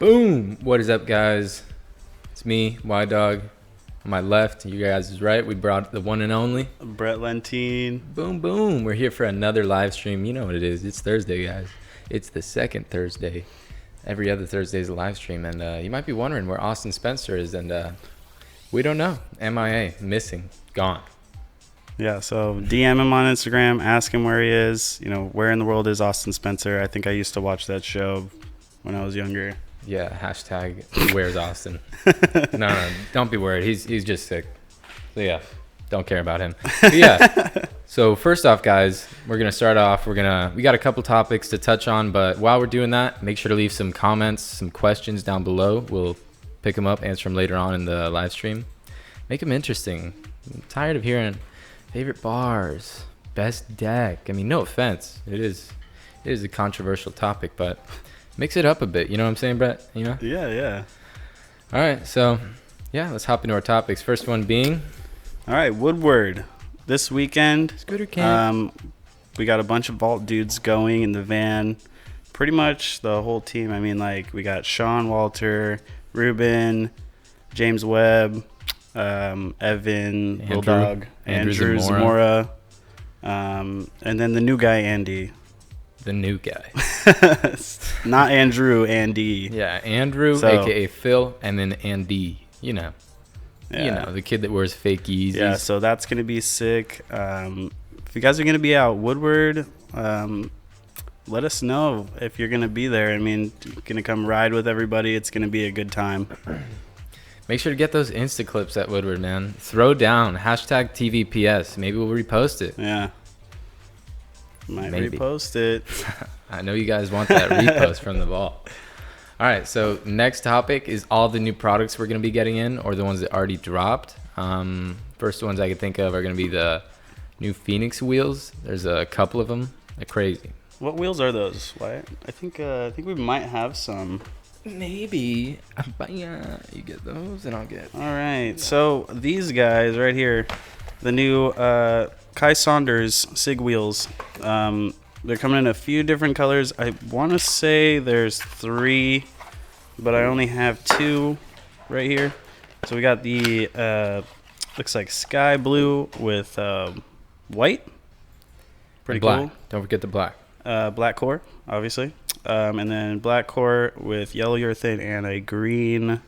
Boom! What is up, guys? It's me, Y Dog. On my left, you guys is right. We brought the one and only Brett Lentine. Boom, boom. We're here for another live stream. You know what it is. It's Thursday, guys. It's the second Thursday. Every other Thursday is a live stream. And you might be wondering where Austin Spencer is. And we don't know. MIA. Missing. Gone. Yeah, so DM him on Instagram. Ask him where he is. You know, where in the world is Austin Spencer? I think I used to watch that show when I was younger. Yeah, hashtag where's Austin. No, don't be worried. He's just sick. So yeah, don't care about him. But yeah. So first off, guys, we're gonna start off. We got a couple topics to touch on, but while we're doing that, make sure to leave some comments, some questions down below. We'll pick them up, answer them later on in the live stream. Make them interesting. I'm tired of hearing favorite bars, best deck. I mean, no offense. It is a controversial topic, but mix it up a bit. You know what I'm saying, Brett? You know? Yeah. All right, so yeah, let's hop into our topics. First one being, all right, Woodward. This weekend, scooter camp. We got a bunch of Vault dudes going in the van. Pretty much the whole team. I mean, like, we got Sean Walter, Ruben, James Webb, Evan, Little Dog, Andrew Zamora, and then the new guy, Andy. The new guy. Not Andrew, Andy. Yeah, Andrew, a.k.a. Phil, and then Andy. You know. Yeah. You know, the kid that wears fake Yeezys. Yeah, so that's going to be sick. If you guys are going to be out Woodward, let us know if you're going to be there. I mean, going to come ride with everybody. It's going to be a good time. Make sure to get those Insta clips at Woodward, man. Throw down. Hashtag TVPS. Maybe we'll repost it. Yeah. Maybe repost it. I know you guys want that repost from the vault. All right, so next topic is all the new products we're going to be getting in, or the ones that already dropped. First ones I could think of are going to be the new Phoenix wheels. There's a couple of them. They're crazy. What wheels are those, Wyatt? I think we might have some. Maybe. You get those, and I'll get. All right, so these guys right here, the new Kai Saunders SIG wheels. They're coming in a few different colors. I want to say there's 3, but I only have 2 right here. So we got the looks like sky blue with white. Pretty black. Cool. Don't forget the black. Black core, obviously. And then black core with yellow urethane and a green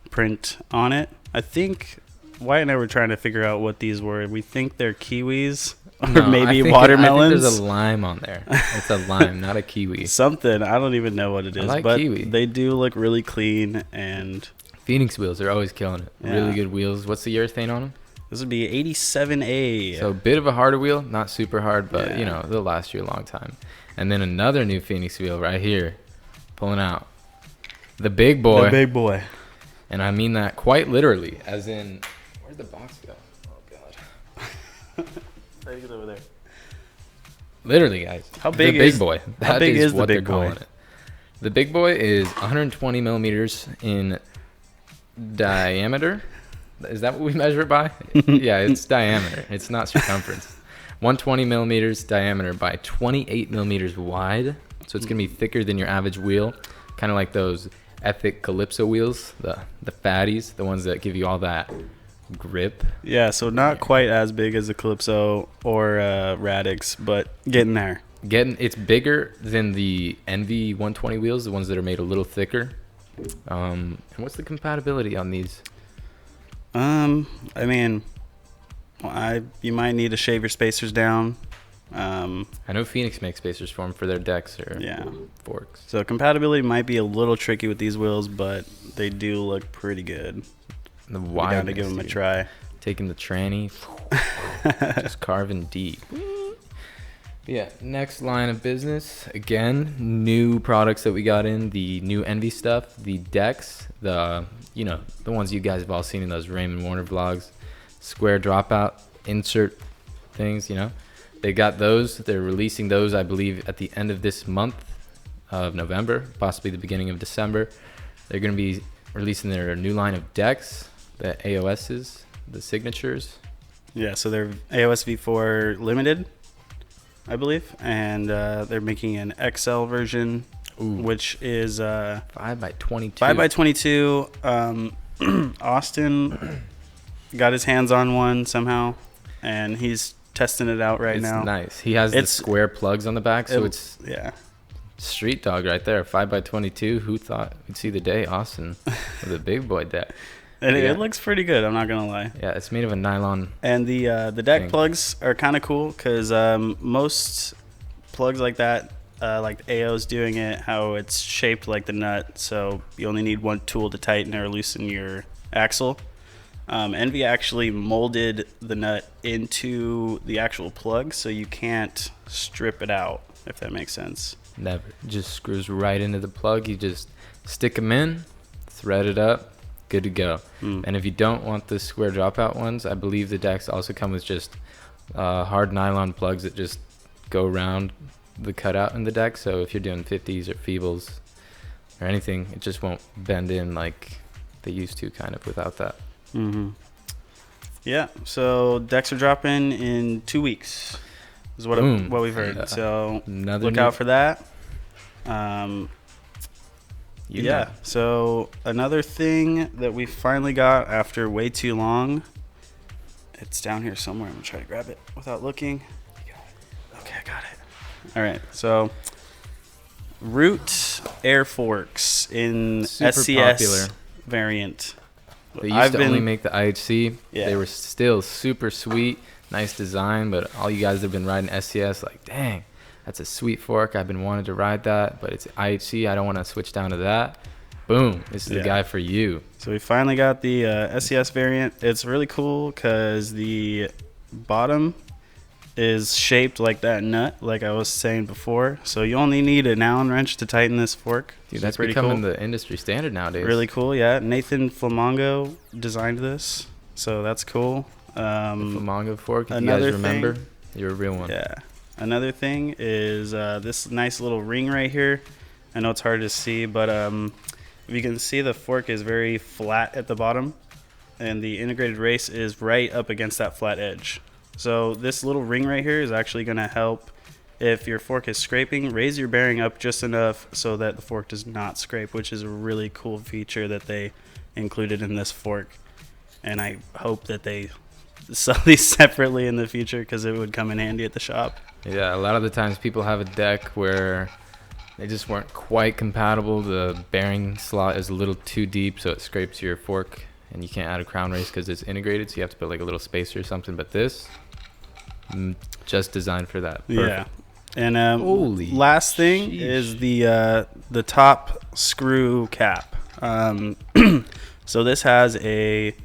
print on it. I think Wyatt and I were trying to figure out what these were. We think they're kiwis. Or maybe watermelons. I think there's a lime on there. It's a lime, not a kiwi. Something. I don't even know what it is. I like but kiwi. They do look really clean. And Phoenix wheels, they're always killing it. Yeah. Really good wheels. What's the urethane on them? This would be 87A. So a bit of a harder wheel. Not super hard, but, Yeah. you know, they'll last you a long time. And then another new Phoenix wheel right here. Pulling out. The big boy. The big boy. And I mean that quite literally. As in, where'd the box go? Oh, God. I think it's over there. Literally, guys. How big the big is boy? How big is what the big they're calling boy? it. The big boy is 120 millimeters in diameter. Is that what we measure it by? Yeah, it's diameter. It's not circumference. 120 millimeters diameter by 28 millimeters wide. So it's gonna be thicker than your average wheel, kind of like those Epic Calypso wheels, the fatties, the ones that give you all that grip. Yeah, so not quite as big as the Calypso or Radix, but getting there. It's bigger than the Envy 120 wheels, the ones that are made a little thicker. And what's the compatibility on these? I mean, you might need to shave your spacers down. I know Phoenix makes spacers for them for their decks or forks. So compatibility might be a little tricky with these wheels, but they do look pretty good. The wide. Down to give them a try. Taking the tranny, just carving deep. Yeah, next line of business. Again, new products that we got in. The new Envy stuff, the decks, the ones you guys have all seen in those Raymond Warner vlogs, square dropout insert things. They got those. They're releasing those, I believe, at the end of this month of November, possibly the beginning of December. They're going to be releasing their new line of decks, the AOSs, the signatures. Yeah, so they're AOS V4 limited, I believe, and they're making an XL version Ooh. which is 5x22. 5x22. Austin got his hands on one somehow, and he's testing it out right now. It's nice. He has the square plugs on the back, so it's street dog right there. 5x22. Who thought we'd see the day? Austin with a big boy deck. And it looks pretty good. I'm not gonna lie. Yeah, it's made of a nylon. And the deck plugs are kind of cool because most plugs like that, like the AO's doing it, how it's shaped like the nut, so you only need one tool to tighten or loosen your axle. Envy actually molded the nut into the actual plug, so you can't strip it out, if that makes sense. Never. Just screws right into the plug. You just stick them in, thread it up, good to go. And if you don't want the square dropout ones, I believe the decks also come with just hard nylon plugs that just go around the cutout in the deck. So if you're doing 50s or feebles or anything, it just won't bend in like they used to, kind of, without that. Yeah, so decks are dropping in 2 weeks is what we've heard. Yeah. So look out for that. So another thing that we finally got after way too long, it's down here somewhere. I'm gonna try to grab it without looking. Okay, I got it. All right, so Root air forks in Super SCS popular variant. They used to only make the IHC. They were still super sweet, nice design, but all you guys that have been riding SCS, like, dang, that's a sweet fork. I've been wanting to ride that, but it's IHC. I don't want to switch down to that. Boom, this is the guy for you. So we finally got the SCS variant. It's really cool because the bottom is shaped like that nut, like I was saying before. So you only need an Allen wrench to tighten this fork. Dude, that's pretty becoming the industry standard nowadays. Really cool, yeah. Nathan Flamongo designed this, so that's cool. The Flamongo fork, if you guys remember, you're a real one. Yeah. Another thing is this nice little ring right here. I know it's hard to see, but if you can see, the fork is very flat at the bottom, and the integrated race is right up against that flat edge. So this little ring right here is actually going to help if your fork is scraping, raise your bearing up just enough so that the fork does not scrape, which is a really cool feature that they included in this fork. And I hope that they sell these separately in the future because it would come in handy at the shop. Yeah, a lot of the times people have a deck where they just weren't quite compatible. The bearing slot is a little too deep, so it scrapes your fork, and you can't add a crown race because it's integrated, so you have to put like a little spacer or something. But this, just designed for that. Perfect. Yeah. And last thing is the top screw cap. So this has a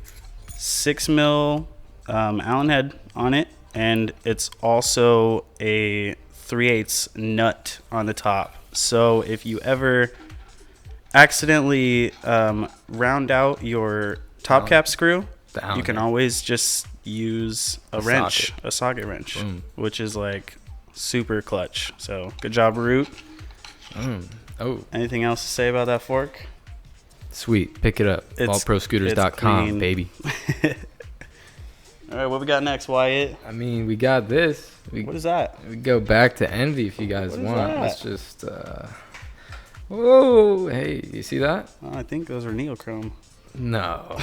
6 mil Allen head on it, and it's also a 3/8 nut on the top. So if you ever accidentally round out your top cap screw, you can always just use a socket wrench, which is like super clutch. So good job, Root. Anything else to say about that fork? Sweet. Pick it up. TheVaultProScooters.com, baby. All right, what we got next, Wyatt? I mean, we got this. What is that? We go back to Envy if you guys want. Let's just... Whoa! Hey, you see that? Oh, I think those are neochrome. No.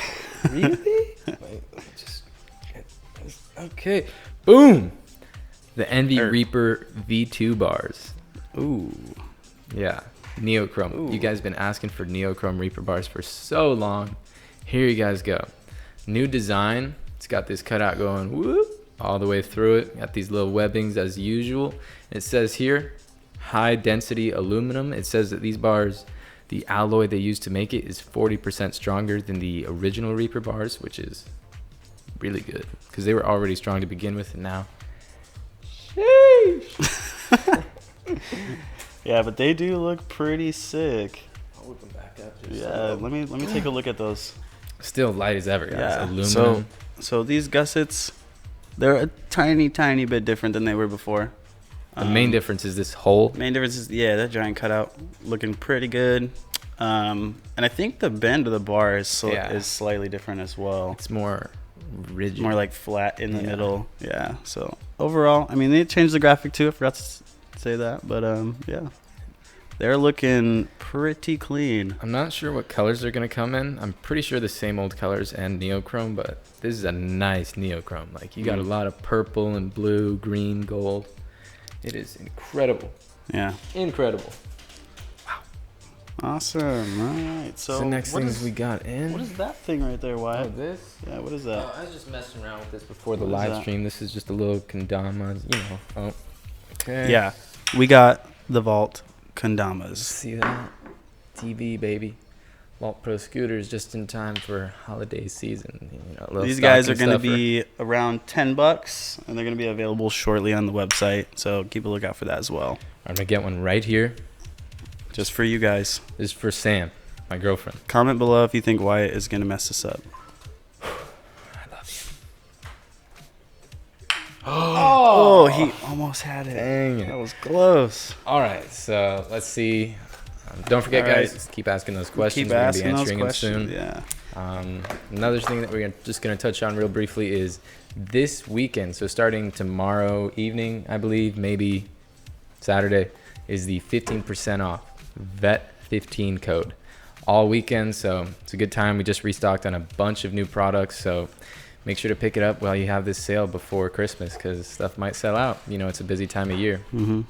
Really? Wait, just get this. Okay. Boom! The Envy Reaper V2 bars. Ooh. Yeah. Neochrome. Ooh. You guys been asking for neochrome Reaper bars for so long. Here you guys go. New design. It's got this cutout going whoop, all the way through it. Got these little webbings as usual. It says here, high density aluminum. It says that these bars, the alloy they use to make it is 40% stronger than the original Reaper bars, which is really good because they were already strong to begin with, and now sheesh. Yeah, but they do look pretty sick. I'll whip them back up. Yeah, let me take a look at those. Still light as ever, guys. Yeah. Aluminum. So these gussets, they're a tiny bit different than they were before. The main difference is this hole. Main difference is, that giant cutout looking pretty good. And I think the bend of the bar is slightly different as well. It's more rigid. More like flat in the middle. Yeah. So overall, I mean, they changed the graphic too. I forgot to say that, but yeah. They're looking pretty clean. I'm not sure what colors they're going to come in. I'm pretty sure the same old colors and neochrome, but this is a nice neochrome. Like, you got a lot of purple and blue, green, gold. It is incredible. Yeah. Incredible. Awesome. All right. So the next things we got in. What is that thing right there, Wyatt? Oh, this? Yeah, what is that? I was just messing around with this before the What is live that? stream. This is just a little Kandamas, you know. Oh, okay. Yeah. We got the Vault Kandamas. See that? TV, baby. TheVaultProScooters just in time for holiday season. You know, a little These guys are stocking going to stuffer. be around $10, and they're going to be available shortly on the website. So keep a lookout for that as well. I'm going to get one right here. Just for you guys. This is for Sam, my girlfriend. Comment below if you think Wyatt is going to mess this up. I love you. Oh, he almost had it. Dang it. That was close. All right, so let's see. Don't forget, All right. guys, keep asking those questions. Keep We're asking going to those be answering them questions. soon. Yeah. Another thing that we're just going to touch on real briefly is this weekend. So starting tomorrow evening, I believe, maybe Saturday, is the 15% off VET15 code all weekend. So it's a good time. We just restocked on a bunch of new products. So make sure to pick it up while you have this sale before Christmas, because stuff might sell out. You know, it's a busy time of year. Mm-hmm.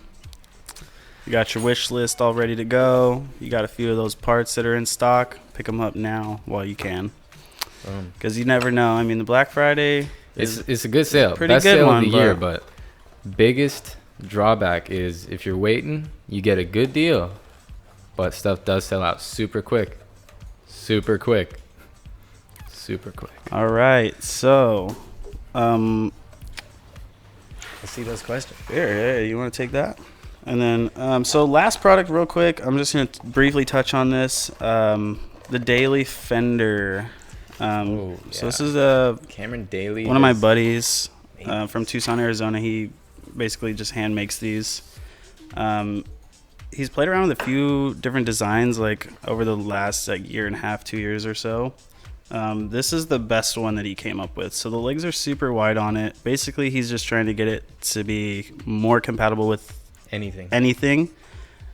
You got your wish list all ready to go. You got a few of those parts that are in stock. Pick them up now while you can, because you never know. I mean, the Black Friday It's a good sale. pretty Best good sale one, of the year, but biggest drawback is if you're waiting, you get a good deal, but stuff does sell out super quick. Super quick. Super quick. All right, so Let's see those questions. here, you want to take that? And then, so last product real quick. I'm just going to briefly touch on this. The Daily Fender. So this is Cameron Daly. one of my buddies from Tucson, Arizona. He basically just hand makes these. He's played around with a few different designs like over the last year and a half, 2 years or so. This is the best one that he came up with. So the legs are super wide on it. Basically, he's just trying to get it to be more compatible with anything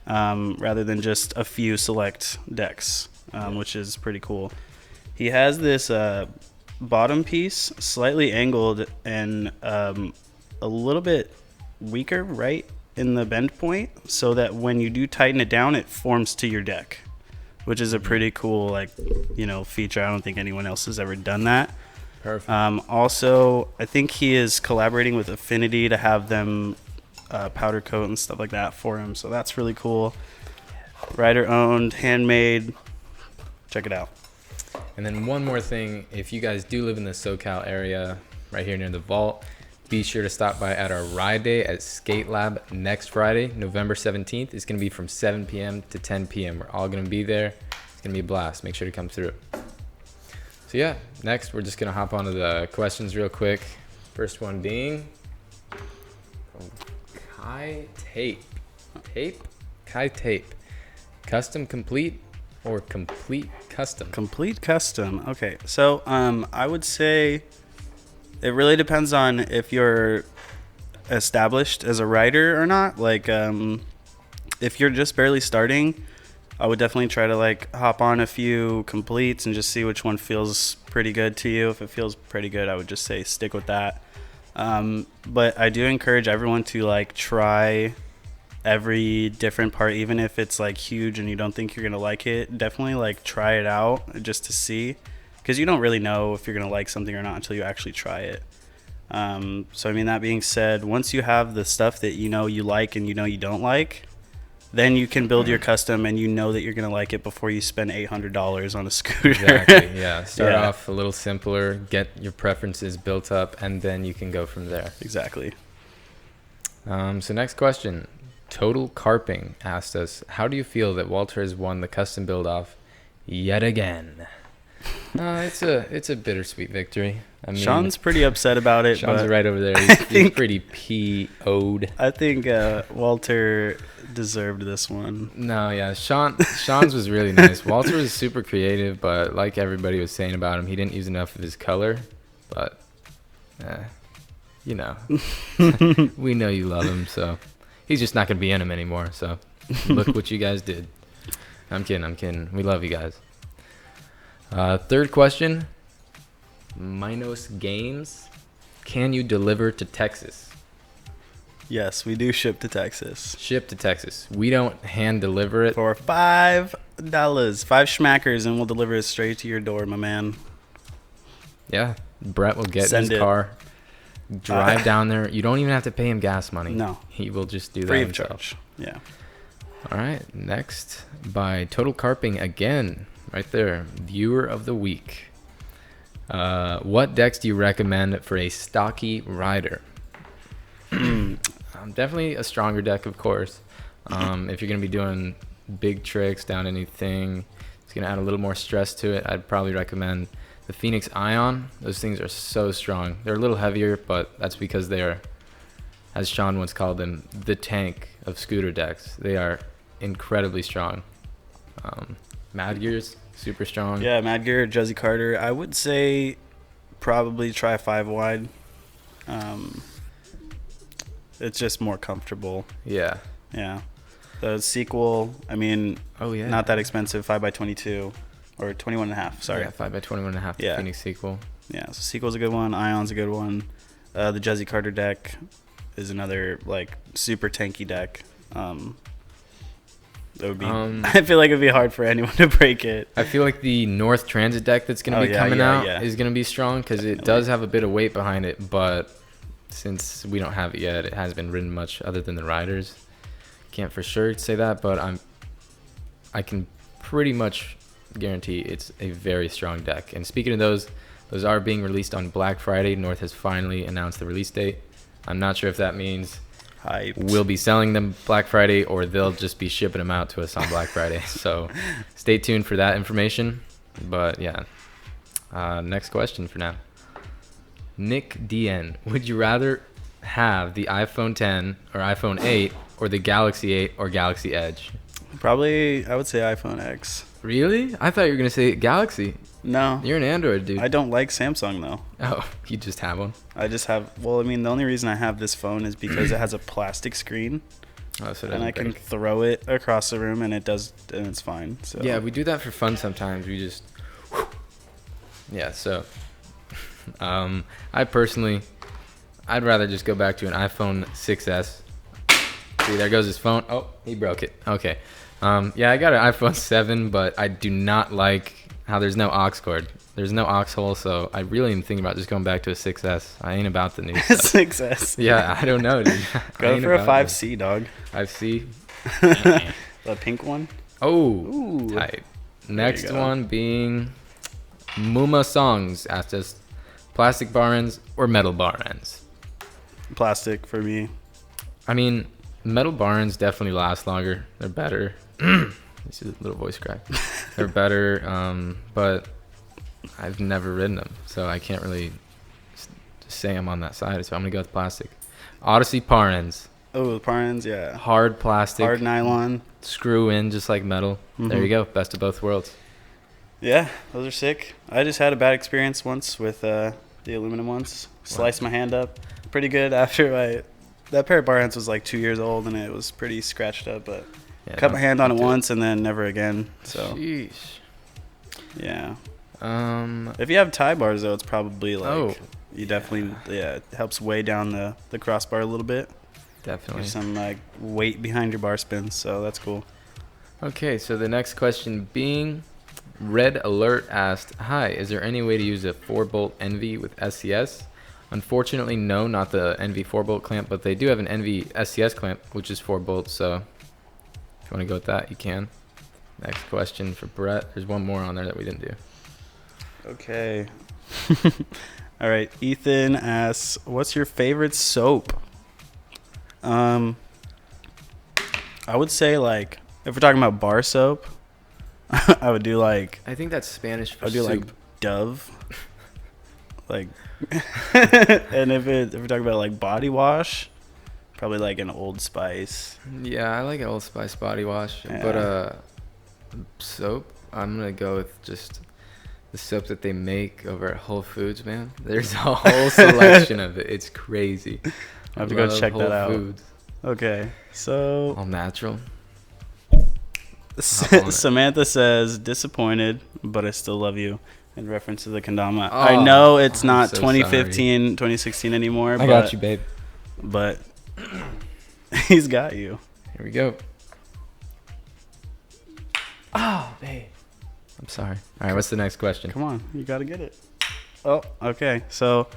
rather than just a few select decks, which is pretty cool. He has this bottom piece slightly angled and a little bit weaker right in the bend point, so that when you do tighten it down, it forms to your deck, which is a pretty cool feature. I don't think anyone else has ever done that. Perfect. Also, I think he is collaborating with Affinity to have them powder coat and stuff like that for him, so that's really cool. Rider owned, handmade. Check it out. And then one more thing, if you guys do live in the SoCal area right here near the Vault, be sure to stop by at our ride day at SkateLab next Friday, November 17th. It's going to be from 7 p.m. to 10 p.m. We're all going to be there. It's going to be a blast. Make sure to come through. So yeah, next we're just going to hop onto the questions real quick. First one being from Kai Tape. Kai Tape. Custom complete or complete custom? Complete custom. Okay, so I would say it really depends on if you're established as a rider or not. Like, if you're just barely starting, I would definitely try to hop on a few completes and just see which one feels pretty good to you. If it feels pretty good, I would just say stick with that. But I do encourage everyone to try every different part, even if it's huge and you don't think you're gonna like it. Definitely try it out just to see, because you don't really know if you're gonna like something or not until you actually try it. So I mean, that being said, once you have the stuff that you like and you don't like, then you can build your custom and you know that you're gonna like it before you spend $800 on a scooter. Exactly. Yeah. Start off a little simpler, get your preferences built up, and then you can go from there. Exactly. So next question. Total Carping asked us, how do you feel that Walter has won the custom build off yet again? It's a bittersweet victory. I mean, Sean's pretty upset about it. Sean's but right over there. He's pretty PO'd. I think Walter deserved this one. No, yeah, Sean's was really nice. Walter was super creative, but like everybody was saying about him, he didn't use enough of his color. But, we know you love him, so he's just not gonna be in him anymore. So Look what you guys did. I'm kidding. We love you guys. Third question. Minos Games. Can you deliver to Texas? Yes, we do ship to Texas. Ship to Texas. We don't hand deliver it. For $5. 5 schmackers, and we'll deliver it straight to your door, my man. Yeah. Brett will get Send in his it. car, drive down there. You don't even have to pay him gas money. No. He will just do that Free of himself. charge. Yeah. All right. Next, by Total Carping again. Right there. Viewer of the week. What decks do you recommend for a stocky rider? Definitely a stronger deck, of course. If you're going to be doing big tricks down anything, it's going to add a little more stress to it. I'd probably recommend the Phoenix Ion. Those things are so strong. They're a little heavier, but that's because they are, as Sean once called them, the tank of scooter decks. They are incredibly strong. Mad Gear's super strong. Yeah, Mad Gear, Juzzy Carter. I would say probably try 5 wide. It's just more comfortable. Yeah. Yeah. The sequel, I mean, Oh, yeah. not that expensive, 5x22 or 21 and a half. Sorry. Yeah, 5x21.5. Yeah. Phoenix sequel. Yeah, so sequel's a good one. Ion's a good one. The Juzzy Carter deck is another like super tanky deck. That would be. I feel like it'd be hard for anyone to break it. I feel like the North Transit deck that's going to be coming out is going to be strong because it does have a bit of weight behind it, but since we don't have it yet, it hasn't been ridden much other than the riders. Can't for sure say that, but I can pretty much guarantee it's a very strong deck. And speaking of those are being released on Black Friday. North has finally announced the release date. I'm not sure if that means Hyped. we'll be selling them Black Friday or they'll just be shipping them out to us on Black Friday. So stay tuned for that information. But yeah, next question for now. Nick DN, would you rather have the iPhone 10 or iPhone 8 or the Galaxy 8 or Galaxy Edge? Probably, I would say iPhone X. Really? I thought you were going to say Galaxy. No. You're an Android dude. I don't like Samsung, though. Oh, you just have one? I just have, well, I mean, the only reason I have this phone is because it has a plastic screen. Oh, so it And I doesn't can break. throw it across the room, and it's fine. So Yeah, we do that for fun sometimes. We just... Yeah, so... I'd rather just go back to an iPhone 6S. See, there goes his phone. Oh, he broke it. Okay. Yeah, I got an iPhone 7, but I do not like how there's no aux cord. There's no aux hole, so I really am thinking about just going back to a 6S. I ain't about the new stuff. 6S. Yeah, I don't know, dude. I Go ain't for a about it. 5C, dog. 5C. The pink one. Oh, Ooh. tight. Next go. one being Muma Songs asked us plastic bar ends or metal bar ends. Plastic for me. I mean, metal bar ends definitely last longer. They're better. This is a little voice crack. They're better, but I've never ridden them, so I can't really say I'm on that side. So I'm gonna go with plastic. Odyssey par ends. Oh, the Parins, yeah. Hard plastic. Hard nylon. Screw in just like metal. There you go. Best of both worlds. Yeah, those are sick. I just had a bad experience once with the aluminum ones. Sliced my hand up pretty good after that pair of bar ends was like 2 years old and it was pretty scratched up, but Yeah, cut my hand on it don't do once and then never again. So Sheesh. yeah. Um. If you have tie bars though, it's probably like Oh, you definitely it helps weigh down the crossbar a little bit. Definitely. There's some like weight behind your bar spins, so that's cool. Okay, so the next question being Red Alert asked, "Hi, is there any way to use a 4-bolt Envy with SCS?" Unfortunately, no, not the Envy 4-bolt clamp, but they do have an Envy SCS clamp, which is 4 bolts, so if you want to go with that, you can. Next question for Brett. There's one more on there that we didn't do. Okay. All right. Ethan asks, "What's your favorite soap?" I would say like if we're talking about bar soap, I would do like I think that's Spanish for I would do like soup. Dove, like, and if we're talking about like body wash, probably like an Old Spice. Yeah, I like an Old Spice body wash, Yeah. but soap, I'm gonna go with just the soap that they make over at Whole Foods, man. There's a whole selection of it. It's crazy. I have to go love check that Whole out. Foods. Okay, so All natural. hop on it. Samantha says, disappointed, but I still love you. In reference to the Kandama. Oh, I know it's I'm not so 2015, 2016 anymore. I got you, babe. But he's got you. Here we go. Oh, babe. I'm sorry. All right, what's the next question? Come on, you got to get it. Oh, okay. So,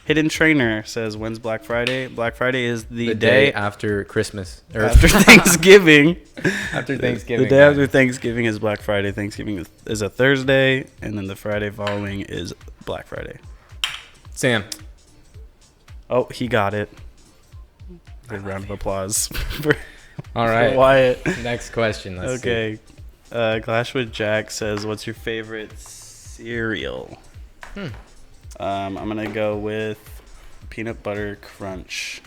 Hidden Trainer says, when's Black Friday? Black Friday is the day after Christmas. Or after Thanksgiving. After Thanksgiving. The day after Thanksgiving is Black Friday. Thanksgiving is a Thursday, and then the Friday following is Black Friday. Sam. Oh, he got it. Good round of applause for, All right. for Wyatt. Next question. Let's Okay. Clashwood Jack says, what's your favorite cereal? I'm going to go with Peanut Butter Crunch.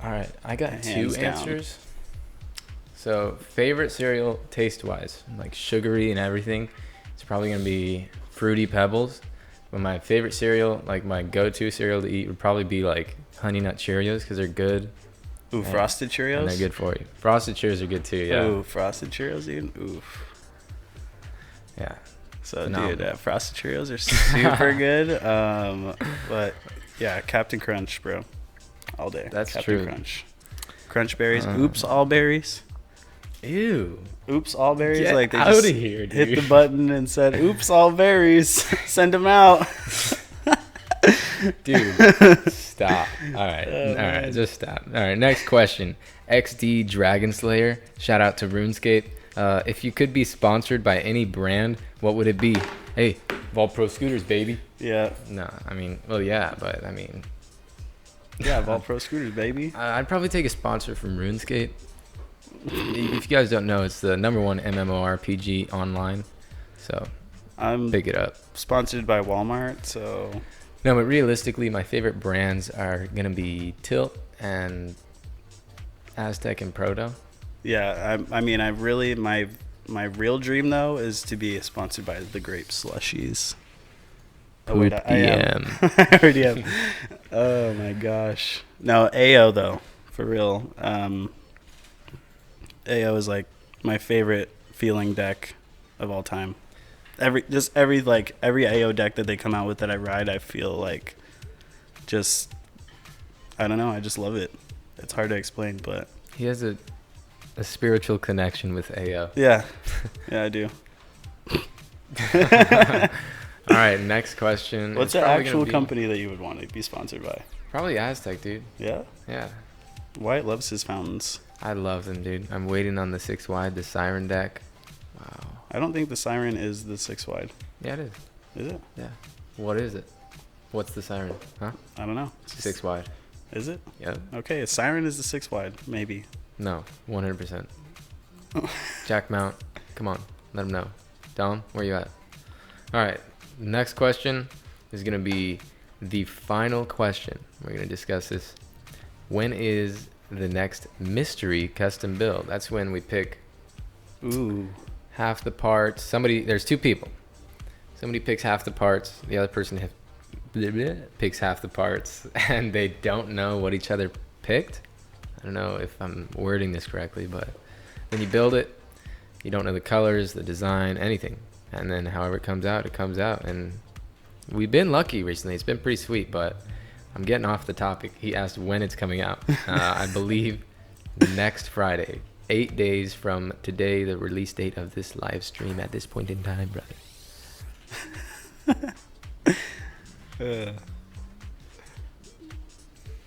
All right. I got Hands two down. answers. So, favorite cereal taste-wise, like sugary and everything, it's probably going to be Fruity Pebbles. But my favorite cereal, like my go-to cereal to eat, would probably be like Honey Nut Cheerios because they're good. Ooh, Frosted Cheerios? And they're good for you. Frosted Cheerios are good too, yeah. Ooh, Frosted Cheerios, dude? Oof. Yeah. So, Phenomenal. dude, Frosted Cheerios are super good. But, yeah, Captain Crunch, bro. All day. That's Captain true. Crunch. Crunch berries. Oops, all berries. Ew. Oops, all berries. Get like they out just of here, dude. hit the button and said, "Oops, all berries." Send them out. Dude, stop. All right. All right. man. Just stop. All right. Next question. XD Dragon Slayer. Shout out to RuneScape. If you could be sponsored by any brand, what would it be? Hey, TheVaultProScooters, baby. Yeah, No, I mean, well, yeah, but I mean, yeah, TheVaultProScooters, baby. I'd probably take a sponsor from RuneScape. If you guys don't know, it's the #1 MMORPG online. So I'm pick it up. sponsored by Walmart, so No, but realistically, my favorite brands are gonna be Tilt and Aztec and Proto. yeah. I mean, I really my real dream though is to be sponsored by the Grape Slushies. Oh, wait, I am. I already am. Oh my gosh. No, AO though, for real. AO is like my favorite feeling deck of all time. Every AO deck that they come out with that I ride, I feel like just I don't know, I just love it. It's hard to explain, but He has a spiritual connection with AO. yeah. Yeah, I do. All right, next question. What's It's the probably actual gonna be- company that you would want to be sponsored by? Probably Aztec, dude. Yeah? Yeah. Wyatt loves his fountains. I love them, dude. I'm waiting on the 6 wide, the Siren deck. Wow. I don't think the Siren is the 6 wide. Yeah, it is. Is it? Yeah. What is it? What's the Siren? Huh? I don't know. 6 wide. Is it? Yep. Okay, a Siren is the 6 wide, maybe. No, 100%. Jack Mount, come on, let him know. Dom, where you at? All right, next question is gonna be the final question. We're gonna discuss this. When is the next mystery custom build? That's when we pick Ooh. half the parts. There's two people. Somebody picks half the parts. The other person picks half the parts, and they don't know what each other picked. I don't know if I'm wording this correctly, but then you build it. You don't know the colors, the design, anything. And then however it comes out, it comes out. And we've been lucky recently. It's been pretty sweet, but I'm getting off the topic. He asked when it's coming out. I believe next Friday, 8 days from today, the release date of this live stream at this point in time, brother.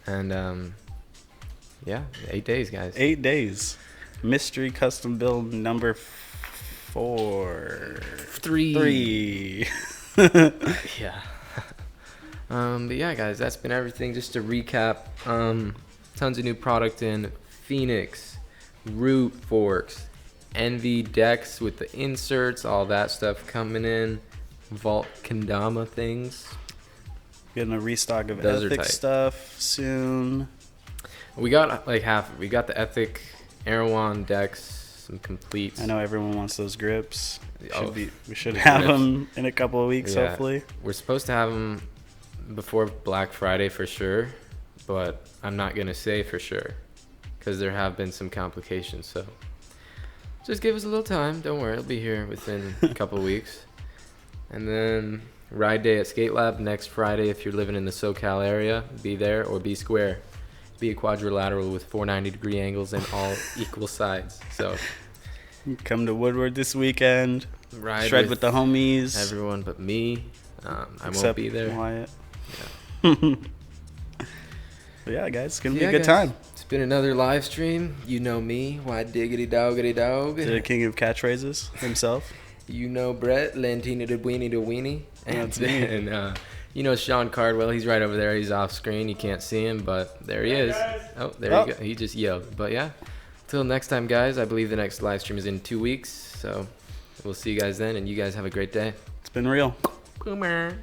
And yeah, 8 days, guys. 8 days. Mystery custom build number 4. Three. 3. Yeah. But yeah, guys, that's been everything. Just to recap, tons of new product in Phoenix, Root Forks, Envy decks with the inserts, all that stuff coming in. Vault Kandama things. Getting a restock of Those are Ethic tight. stuff soon. We got like half. We got the Ethic Erewhon decks, some completes. I know everyone wants those grips. Oh, We should the have grips. them in a couple of weeks, Yeah. hopefully. We're supposed to have them before Black Friday for sure, but I'm not gonna say for sure because there have been some complications. So Just give us a little time. Don't worry, it'll be here within a couple of weeks. And then ride day at SkateLab next Friday. If you're living in the SoCal area, be there or be square. Be a quadrilateral with 490-degree angles and all equal sides. So Come to Woodward this weekend. ride Shred with the homies. everyone but me. I won't Except be there. Wyatt. Yeah. But yeah, guys, it's gonna be Yeah, a good guys. time. It's been another live stream. You know me. Why diggity doggity dog? The king of catchphrases himself. You know Brett, Lantina de Weenie to Weenie. That's me. And you know Sean Cardwell. He's right over there. He's off screen. You can't see him, but there he is. Oh, there you go. He just yelled. But yeah, till next time, guys. I believe the next live stream is in 2 weeks. So we'll see you guys then, and you guys have a great day. It's been real. Boomer.